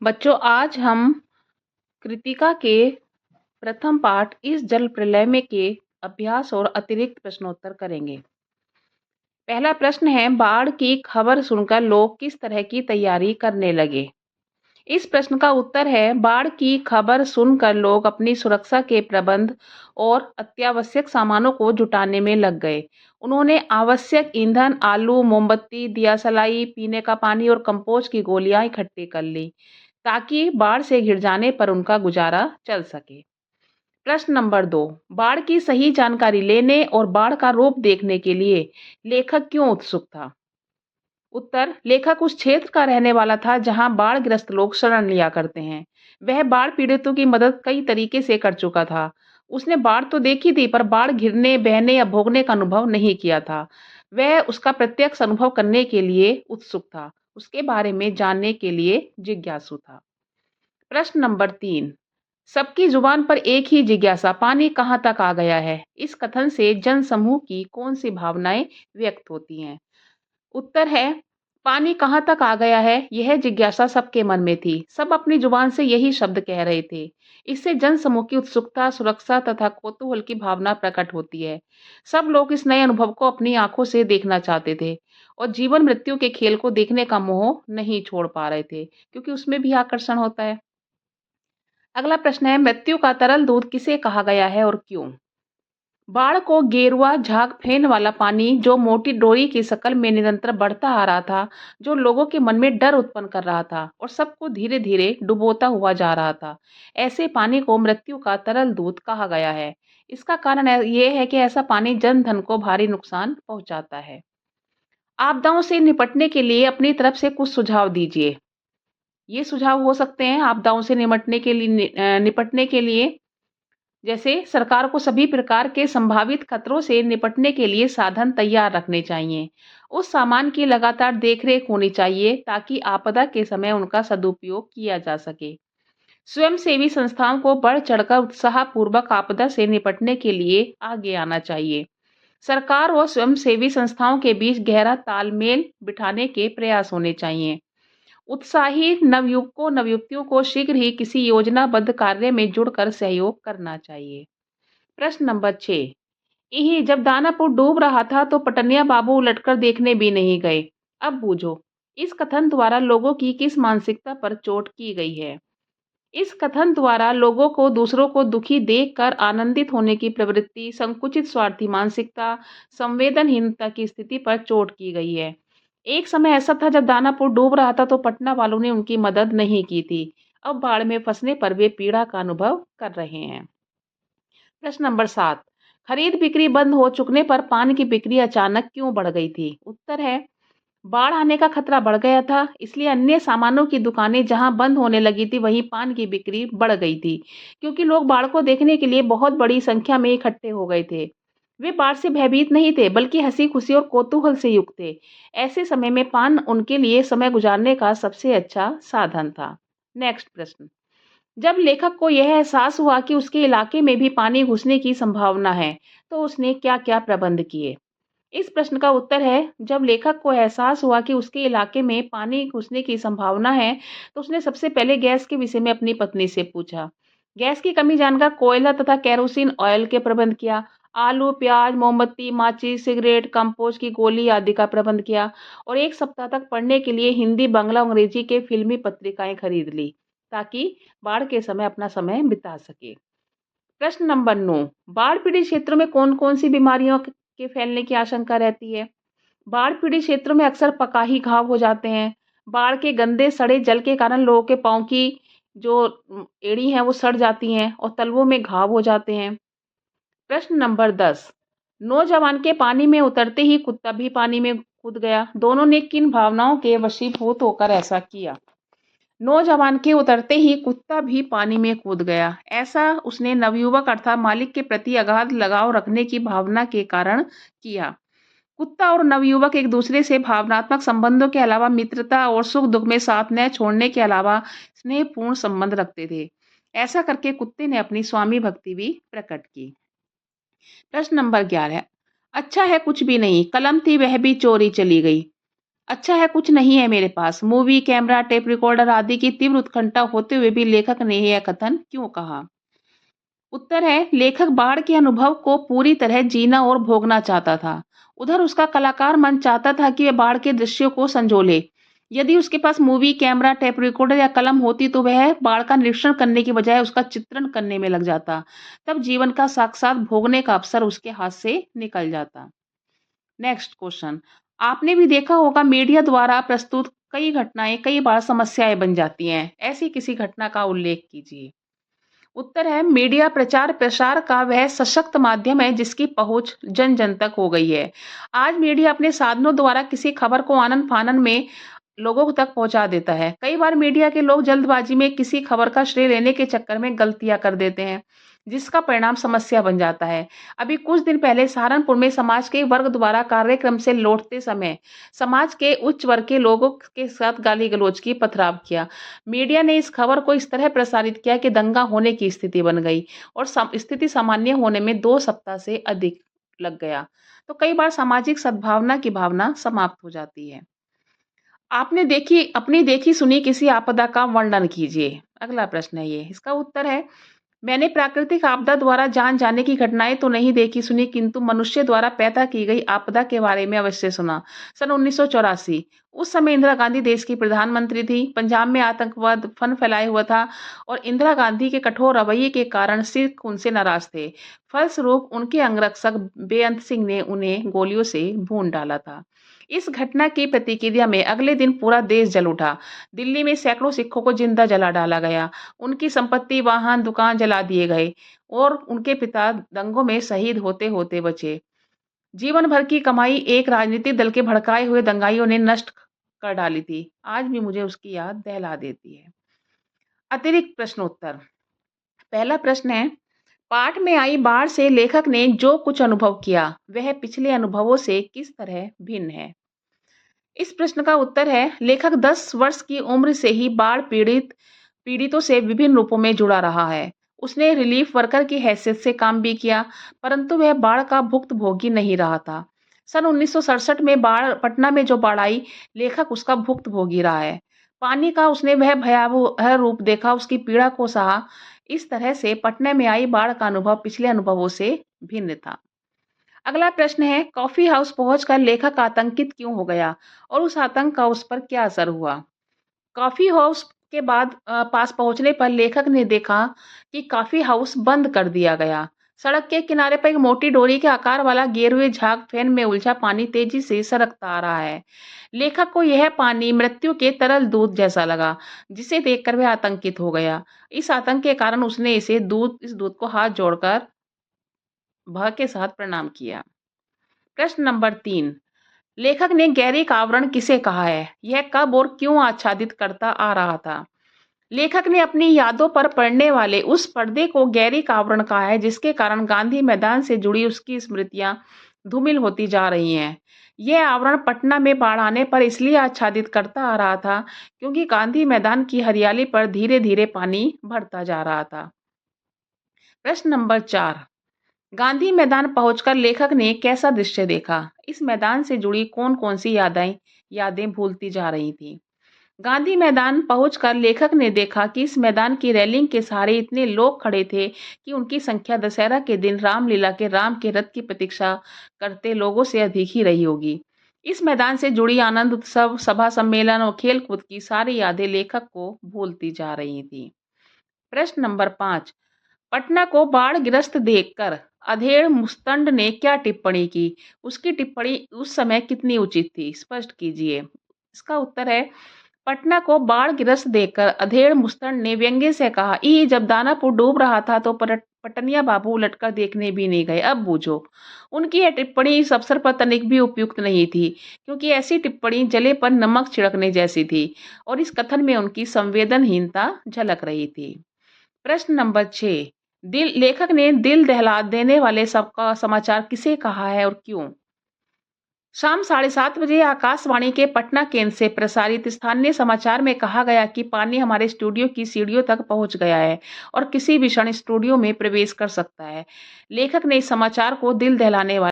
बच्चों, आज हम कृतिका के प्रथम पाठ इस जल प्रलय में के अभ्यास और अतिरिक्त प्रश्नोत्तर करेंगे। पहला प्रश्न है, बाढ़ की खबर सुनकर लोग किस तरह की तैयारी करने लगे? इस प्रश्न का उत्तर है, बाढ़ की खबर सुनकर लोग अपनी सुरक्षा के प्रबंध और अत्यावश्यक सामानों को जुटाने में लग गए। उन्होंने आवश्यक ईंधन, आलू, मोमबत्ती, दियासलाई, पीने का पानी और कंपोस्ट की गोलियां इकट्ठी कर ली, ताकि बाढ़ से घिर जाने पर उनका गुजारा चल सके। प्रश्न नंबर 2, बाढ़ की सही जानकारी लेने और बाढ़ का रूप देखने के लिए लेखक क्यों उत्सुक था? उत्तर, लेखक उस क्षेत्र का रहने वाला था जहां बाढ़-ग्रस्त लोग शरण लिया करते हैं। वह बाढ़ पीड़ितों की मदद कई तरीके से कर चुका था। उसने बाढ़ तो देखी थी, पर बाढ़ घिरने, बहने या भोगने का अनुभव नहीं किया था। वह उसका प्रत्यक्ष अनुभव करने के लिए उत्सुक था, उसके बारे में जानने के लिए जिज्ञासु था। प्रश्न नंबर 3, सबकी जुबान पर एक ही जिज्ञासा, पानी कहाँ तक आ गया है? इस कथन से जनसमूह की कौन सी भावनाएं व्यक्त होती हैं? उत्तर है, पानी कहाँ तक आ गया है, यह जिज्ञासा सबके मन में थी। सब अपनी जुबान से यही शब्द कह रहे थे। इससे जनसमूह की उत्सुकता, सुरक्षा तथा कौतूहल की भावना प्रकट होती है। सब लोग इस नए अनुभव को अपनी आंखों से देखना चाहते थे और जीवन मृत्यु के खेल को देखने का मोह नहीं छोड़ पा रहे थे, क्योंकि उसमें भी आकर्षण होता है। अगला प्रश्न है, मृत्यु का तरल दूध किसे कहा गया है और क्यों? बाढ़ को गेरुआ झाग फेन वाला पानी, जो मोटी डोरी की शक्ल में निरंतर बढ़ता आ रहा था, जो लोगों के मन में डर उत्पन्न कर रहा था और सबको धीरे धीरे डुबोता हुआ जा रहा था। ऐसे पानी को मृत्यु का तरल दूत कहा गया है। इसका कारण ये है कि ऐसा पानी जन धन को भारी नुकसान पहुंचाता है। आपदाओं से निपटने के लिए अपनी तरफ से कुछ सुझाव दीजिए। ये सुझाव हो सकते हैं आपदाओं से निपटने के लिए, जैसे सरकार को सभी प्रकार के संभावित खतरों से निपटने के लिए साधन तैयार रखने चाहिए। उस सामान की लगातार देखरेख होनी चाहिए, ताकि आपदा के समय उनका सदुपयोग किया जा सके। स्वयंसेवी संस्थाओं को बढ़ चढ़कर उत्साहपूर्वक आपदा से निपटने के लिए आगे आना चाहिए। सरकार और स्वयंसेवी संस्थाओं के बीच गहरा तालमेल बिठाने के प्रयास होने चाहिए। उत्साही नवयुवकों नवयुवतियों को शीघ्र ही किसी योजनाबद्ध कार्य में जुड़कर सहयोग करना चाहिए। प्रश्न नंबर 6, यही जब दानापुर डूब रहा था तो पटनिया बाबू उलटकर देखने भी नहीं गए। अब बूझो, इस कथन द्वारा लोगों की किस मानसिकता पर चोट की गई है? इस कथन द्वारा लोगों को दूसरों को दुखी देखकर आनंदित होने की प्रवृत्ति, संकुचित स्वार्थी मानसिकता, संवेदनहीनता की स्थिति पर चोट की गई है। एक समय ऐसा था जब दानापुर डूब रहा था तो पटना वालों ने उनकी मदद नहीं की थी। अब बाढ़ में फंसने पर वे पीड़ा का अनुभव कर रहे हैं। प्रश्न नंबर 7, खरीद बिक्री बंद हो चुकने पर पान की बिक्री अचानक क्यों बढ़ गई थी? उत्तर है, बाढ़ आने का खतरा बढ़ गया था, इसलिए अन्य सामानों की दुकानें जहां बंद होने लगी थी, वहीं पान की बिक्री बढ़ गई थी, क्योंकि लोग बाढ़ को देखने के लिए बहुत बड़ी संख्या में इकट्ठे हो गए थे। वे बाढ़ से भयभीत नहीं थे, बल्कि हंसी खुशी और कौतूहल से युक्त थे। ऐसे समय में पान उनके लिए समय गुजारने का सबसे अच्छा साधन था। नेक्स्ट प्रश्न, जब लेखक को यह एहसास हुआ कि उसके इलाके में भी पानी घुसने की संभावना है, तो उसने क्या-क्या प्रबंध किए? इस प्रश्न का उत्तर है, जब लेखक को एहसास हुआ कि उसके इलाके में पानी घुसने की संभावना है, तो उसने सबसे पहले गैस के विषय में अपनी पत्नी से पूछा। गैस की कमी जानकर कोयला तथा केरोसिन ऑयल के प्रबंध किया। आलू, प्याज, मोमबत्ती, माचिस, सिगरेट, कंपोस्ट की गोली आदि का प्रबंध किया और 1 सप्ताह तक पढ़ने के लिए हिंदी, बांग्ला, अंग्रेजी के फिल्मी पत्रिकाएं खरीद ली, ताकि बाढ़ के समय अपना समय बिता सके। प्रश्न नंबर 9, बाढ़ पीड़ित क्षेत्रों में कौन-कौन सी बीमारियों के फैलने की आशंका रहती है? बाढ़ पीड़ित क्षेत्रों में अक्सर पकाही घाव हो जाते हैं। बाढ़ के गंदे सड़े जल के कारण लोगों के पाँव की जो एड़ी हैं वो सड़ जाती हैं और तलवों में घाव हो जाते हैं। प्रश्न नंबर 10, नौजवान के पानी में उतरते ही कुत्ता भी पानी में कूद गया। दोनों ने किन भावनाओं के वशीभूत होकर ऐसा किया? नौजवान के उतरते ही कुत्ता भी पानी में कूद गया। ऐसा उसने नवयुवक अर्थात मालिक के प्रति अगाध लगाव रखने की भावना के कारण किया। कुत्ता और नवयुवक एक दूसरे से भावनात्मक संबंधों के अलावा मित्रता और सुख दुख में साथ न छोड़ने के अलावा स्नेहपूर्ण संबंध रखते थे। ऐसा करके कुत्ते ने अपनी स्वामी भक्ति भी प्रकट की। प्रश्न नंबर 11, अच्छा है कुछ भी नहीं, कलम थी वह भी चोरी चली गई। अच्छा है कुछ नहीं है मेरे पास। मूवी, कैमरा, टेप रिकॉर्डर आदि की तीव्र उत्कंठा होते हुए भी लेखक ने यह कथन क्यों कहा? उत्तर है, लेखक बाढ़ के अनुभव को पूरी तरह जीना और भोगना चाहता था। उधर उसका कलाकार मन चाहता था कि वह बाढ़ के दृश्यों को संजोले। यदि उसके पास मूवी, कैमरा, टेप रिकॉर्डर या कलम होती तो वह बाढ़ का निरीक्षण करने की बजाय उसका चित्रण करने में लग जाता। तब जीवन का साक्षात भोगने का अवसर उसके हाथ से निकल जाता। Next question. आपने भी देखा होगा मीडिया द्वारा प्रस्तुत कई घटनाएं कई बार समस्याएं बन जाती हैं। ऐसी किसी घटना का उल्लेख कीजिए। उत्तर है, मीडिया प्रचार प्रसार का वह सशक्त माध्यम है जिसकी पहुंच जन जन तक हो गई है। आज मीडिया अपने साधनों द्वारा किसी खबर को आनन फानन में लोगों तक पहुंचा देता है। कई बार मीडिया के लोग जल्दबाजी में किसी खबर का श्रेय लेने के चक्कर में गलतियां कर देते हैं, जिसका परिणाम समस्या बन जाता है। अभी कुछ दिन पहले सहारनपुर में समाज के वर्ग द्वारा कार्यक्रम से लौटते समय समाज के उच्च वर्ग के लोगों के साथ गाली गलौज की पथराव किया। मीडिया ने इस खबर को इस तरह प्रसारित किया कि दंगा होने की स्थिति बन गई और स्थिति सामान्य होने में 2 सप्ताह से अधिक लग गया। तो कई बार सामाजिक सद्भावना की भावना समाप्त हो जाती है। आपने अपनी देखी सुनी किसी आपदा का वर्णन कीजिए। अगला प्रश्न है ये। इसका उत्तर है, मैंने प्राकृतिक आपदा द्वारा जान जाने की घटनाएं तो नहीं देखी सुनी, किंतु मनुष्य द्वारा पैदा की गई आपदा के बारे में अवश्य सुना। सन 1984 उस समय इंदिरा गांधी देश की प्रधानमंत्री थी। पंजाब में आतंकवाद फन फैलाए हुआ था और इंदिरा गांधी के कठोर रवैये के कारण सिख उनसे नाराज थे। फलस्वरूप उनके अंगरक्षक बेअंत सिंह ने उन्हें गोलियों से भून डाला था। इस घटना की प्रतिक्रिया में अगले दिन पूरा देश जल उठा। दिल्ली में सैकड़ों सिखों को जिंदा जला डाला गया। उनकी संपत्ति, वाहन, दुकान जला दिए गए और उनके पिता दंगों में शहीद होते होते बचे। जीवन भर की कमाई एक राजनीतिक दल के भड़काए हुए दंगाइयों ने नष्ट कर डाली थी। आज भी मुझे उसकी याद दहला देती है। अतिरिक्त प्रश्नोत्तर। पहला प्रश्न है, पाठ में आई बाढ़ से लेखक ने जो कुछ अनुभव किया वह पिछले अनुभवों से किस तरह भिन्न है? इस प्रश्न का उत्तर है, लेखक 10 वर्ष की उम्र से ही बाढ़ पीड़ितों से विभिन्न रूपों में जुड़ा रहा है। उसने रिलीफ वर्कर की हैसियत से काम भी किया, परंतु वह बाढ़ का भुक्तभोगी नहीं रहा था। सन 1967 में पटना में जो बाढ़ आई, लेखक उसका भुक्तभोगी रहा है। पानी का उसने वह भयावह रूप देखा, उसकी पीड़ा को सहा। इस तरह से पटना में आई बाढ़ का अनुभव पिछले अनुभवों से भिन्न था। अगला प्रश्न है, कॉफी हाउस पहुंचकर लेखक आतंकित क्यों हो गया और उस आतंक का उस पर क्या असर हुआ? कॉफी हाउस के पास पहुंचने पर लेखक ने देखा कि कॉफी हाउस बंद कर दिया गया। सड़क के किनारे पर एक मोटी डोरी के आकार वाला गेरुए झाग फैन में उलझा पानी तेजी से सरकता आ रहा है। लेखक को यह पानी मृत्यु के तरल दूध जैसा लगा, जिसे देखकर वह आतंकित हो गया। इस आतंक के कारण उसने इस दूध को हाथ जोड़कर भय के साथ प्रणाम किया। प्रश्न नंबर 3। लेखक ने गैरिक आवरण किसे कहा है? यह कब और क्यों आच्छादित करता आ रहा था? लेखक ने अपनी यादों पर पड़ने वाले उस पर्दे को गैरिक आवरण कहा है, जिसके कारण गांधी मैदान से जुड़ी उसकी स्मृतियां धूमिल होती जा रही हैं। यह आवरण पटना में बाढ़ आने पर इसलिए आच्छादित करता आ रहा था क्योंकि गांधी मैदान की हरियाली पर धीरे धीरे पानी भरता जा रहा था। प्रश्न नंबर 4। गांधी मैदान पहुंचकर लेखक ने कैसा दृश्य देखा? इस मैदान से जुड़ी कौन-कौन सी यादें भूलती जा रही थीं? गांधी मैदान पहुंचकर लेखक ने देखा कि इस मैदान की रेलिंग के सहारे इतने लोग खड़े थे कि उनकी संख्या दशहरा के दिन रामलीला के राम के रथ की प्रतीक्षा करते लोगों से अधिक ही रही होगी। इस मैदान से जुड़ी आनंद उत्सव, सभा सम्मेलन और खेल-कूद की सारी यादें लेखक को भूलती जा रही थीं। प्रश्न नंबर 5। पटना को बाढ़-ग्रस्त देखकर अधेड़ मुस्तंड ने क्या टिप्पणी की? उसकी टिप्पणी उस समय कितनी उचित थी? स्पष्ट कीजिए। इसका उत्तर है, पटना को बाढ़-ग्रस्त देखकर अधेड़ मुस्तंड ने व्यंग्य से कहा, जब दानापुर डूब रहा था तो पटनिया बाबू उलटकर देखने भी नहीं गए, अब बूझो। उनकी यह टिप्पणी इस अवसर पर तनिक भी उपयुक्त नहीं थी, क्योंकि ऐसी टिप्पणी जले पर नमक छिड़कने जैसी थी और इस कथन में उनकी संवेदनहीनता झलक रही थी। प्रश्न नंबर 6। लेखक ने दिल दहला देने वाले सबका समाचार किसे कहा है और क्यों? शाम 7:30 बजे आकाशवाणी के पटना केंद्र से प्रसारित स्थानीय समाचार में कहा गया कि पानी हमारे स्टूडियो की सीढ़ियों तक पहुंच गया है और किसी भी क्षण स्टूडियो में प्रवेश कर सकता है। लेखक ने इस समाचार को दिल दहलाने वाला